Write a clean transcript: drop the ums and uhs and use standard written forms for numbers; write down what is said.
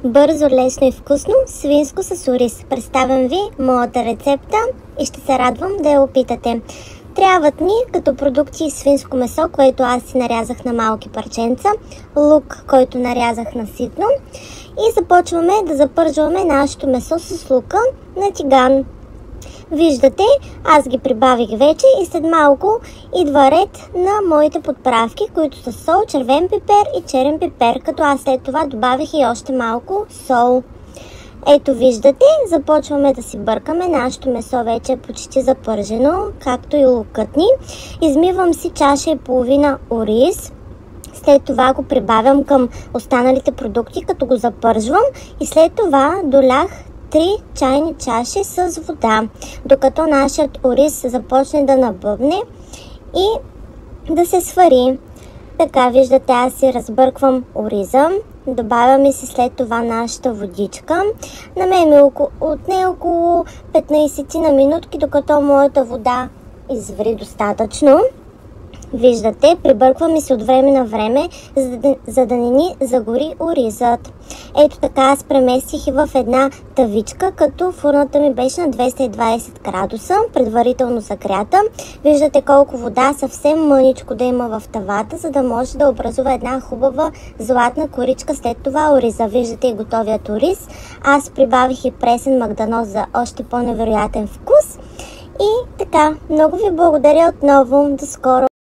Бързо, лесно и вкусно свинско с ориз. Представям ви моята рецепта и ще се радвам да я опитате. Трябват ни като продукти свинско месо, което аз си нарязах на малки парченца, лук, който нарязах на ситно и започваме да запържваме нашето месо с лука на тиган. Виждате, аз ги прибавих вече и след малко идва ред на моите подправки, които са сол, червен пипер и черен пипер, като аз след това добавих и още малко сол. Ето виждате, започваме да си бъркаме. Нашето месо вече е почти запържено, както и лукът ни. Измивам си чаша и половина ориз. След това го прибавям към останалите продукти, като го запържвам и след това долях 3 чайни чаши с вода, докато нашият ориз започне да набъбне и да се свари. Така виждате, аз си разбърквам ориза, добавяме си след това нашата водичка. На мен ми отне около 15 на минутки, докато моята вода изври достатъчно. Виждате, прибъркваме се от време на време, за да не ни загори оризът. Ето така аз преместих и в една тавичка, като фурната ми беше на 220 градуса, предварително загрята. Виждате колко вода съвсем мъничко да има в тавата, за да може да образува една хубава златна коричка след това ориза. Виждате и готовият ориз. Аз прибавих и пресен магданоз за още по-невероятен вкус. И така, много ви благодаря отново. До скоро!